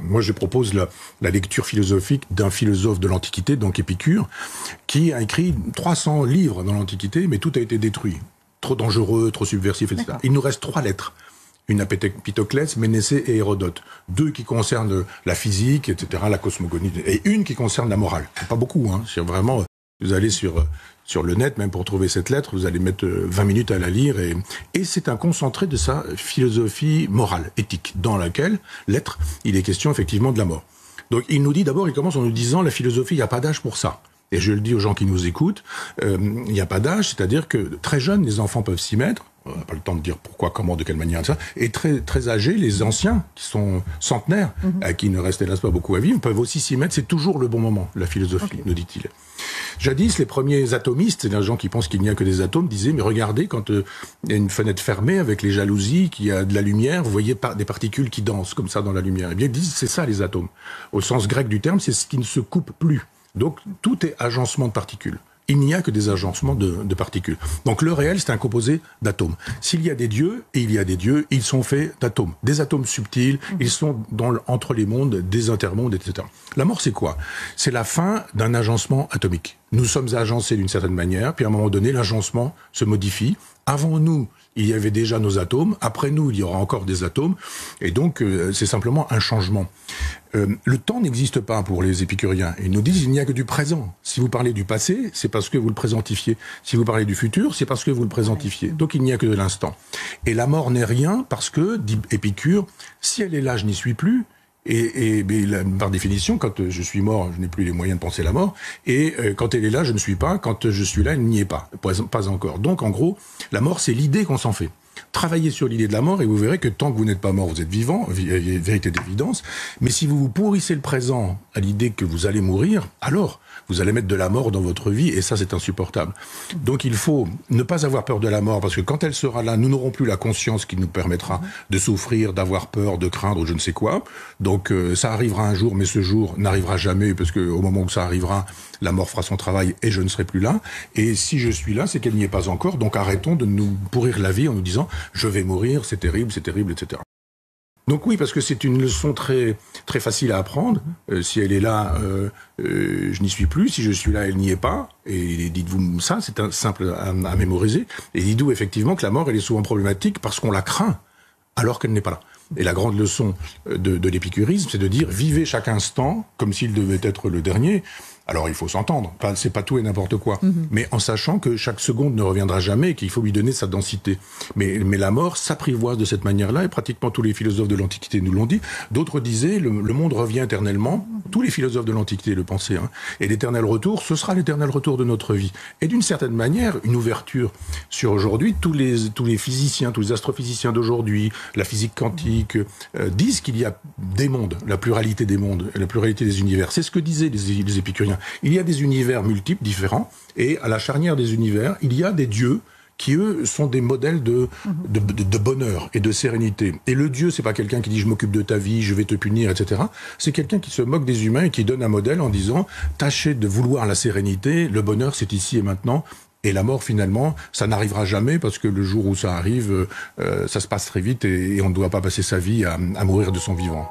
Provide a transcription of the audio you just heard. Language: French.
Moi, je propose la lecture philosophique d'un philosophe de l'Antiquité, donc Épicure, qui a écrit 300 livres dans l'Antiquité, mais tout a été détruit. Trop dangereux, trop subversif, etc. Il nous reste 3 lettres. Une à Pythoclès, Ménécée et Hérodote. 2 qui concernent la physique, etc., la cosmogonie, et une qui concerne la morale. C'est pas beaucoup, hein. C'est vraiment, vous allez sur le net, même pour trouver cette lettre, vous allez mettre 20 minutes à la lire, et c'est un concentré de sa philosophie morale, éthique, dans laquelle, lettre, il est question effectivement de la mort. Donc il nous dit d'abord, il commence en nous disant, la philosophie, il n'y a pas d'âge pour ça. Et je le dis aux gens qui nous écoutent, il n'y a pas d'âge, c'est-à-dire que très jeunes, les enfants peuvent s'y mettre. On n'a pas le temps de dire pourquoi, comment, de quelle manière, ça. Et très, très âgés, les anciens, qui sont centenaires, à qui il ne reste hélas pas beaucoup à vivre, peuvent aussi s'y mettre. C'est toujours le bon moment, la philosophie, nous dit-il. Jadis, les premiers atomistes, c'est-à-dire les gens qui pensent qu'il n'y a que des atomes, disaient, mais regardez, quand il y a une fenêtre fermée avec les jalousies, qu'il y a de la lumière, vous voyez des particules qui dansent comme ça dans la lumière. Eh bien, ils disent, c'est ça les atomes. Au sens grec du terme, c'est ce qui ne se coupe plus. Donc, tout est agencement de particules. Il n'y a que des agencements de particules. Donc le réel, c'est un composé d'atomes. S'il y a des dieux, et il y a des dieux, ils sont faits d'atomes. Des atomes subtils, ils sont entre les mondes, des intermondes, etc. La mort, c'est quoi? C'est la fin d'un agencement atomique. Nous sommes agencés d'une certaine manière, puis à un moment donné, l'agencement se modifie. Avant nous, il y avait déjà nos atomes. Après nous, il y aura encore des atomes. Et donc, c'est simplement un changement. Le temps n'existe pas pour les épicuriens. Ils nous disent qu'il n'y a que du présent. Si vous parlez du passé, c'est parce que vous le présentifiez. Si vous parlez du futur, c'est parce que vous le présentifiez. Donc, il n'y a que de l'instant. Et la mort n'est rien parce que, dit Épicure, si elle est là, je n'y suis plus. Et par définition, quand je suis mort, je n'ai plus les moyens de penser la mort. Et quand elle est là, je ne suis pas. Quand je suis là, elle n'y est pas. Pas encore. Donc, en gros, la mort, c'est l'idée qu'on s'en fait. Travaillez sur l'idée de la mort et vous verrez que tant que vous n'êtes pas mort, vous êtes vivant, vérité d'évidence. Mais si vous vous pourrissez le présent à l'idée que vous allez mourir, alors vous allez mettre de la mort dans votre vie et ça, c'est insupportable. Donc il faut ne pas avoir peur de la mort parce que quand elle sera là, nous n'aurons plus la conscience qui nous permettra de souffrir, d'avoir peur, de craindre ou je ne sais quoi. Donc ça arrivera un jour, mais ce jour n'arrivera jamais parce qu'au moment où ça arrivera, la mort fera son travail et je ne serai plus là. Et si je suis là, c'est qu'elle n'y est pas encore. Donc arrêtons de nous pourrir la vie en nous disant « je vais mourir, c'est terrible, etc. » Donc oui, parce que c'est une leçon très, très facile à apprendre. Si elle est là, je n'y suis plus. Si je suis là, elle n'y est pas. Et dites-vous ça, c'est simple à mémoriser. Et dites-vous effectivement que la mort, elle est souvent problématique parce qu'on la craint alors qu'elle n'est pas là. Et la grande leçon de l'épicurisme, c'est de dire vivez chaque instant comme s'il devait être le dernier. Alors il faut s'entendre, c'est pas tout et n'importe quoi, mais en sachant que chaque seconde ne reviendra jamais et qu'il faut lui donner sa densité. Mais la mort s'apprivoise de cette manière-là, et pratiquement tous les philosophes de l'Antiquité nous l'ont dit. D'autres disaient le monde revient éternellement, tous les philosophes de l'Antiquité le pensaient, hein, et l'éternel retour, ce sera l'éternel retour de notre vie. Et d'une certaine manière, une ouverture sur aujourd'hui, tous les physiciens, tous les astrophysiciens d'aujourd'hui, la physique quantique, disent qu'il y a des mondes, la pluralité des mondes, la pluralité des univers. C'est ce que disaient les épicuriens. Il y a des univers multiples, différents, et à la charnière des univers, il y a des dieux qui, eux, sont des modèles de bonheur et de sérénité. Et le Dieu, c'est pas quelqu'un qui dit « je m'occupe de ta vie, je vais te punir, etc. » C'est quelqu'un qui se moque des humains et qui donne un modèle en disant « tâchez de vouloir la sérénité, le bonheur, c'est ici et maintenant. » Et la mort, finalement, ça n'arrivera jamais parce que le jour où ça arrive, ça se passe très vite et on ne doit pas passer sa vie à mourir de son vivant.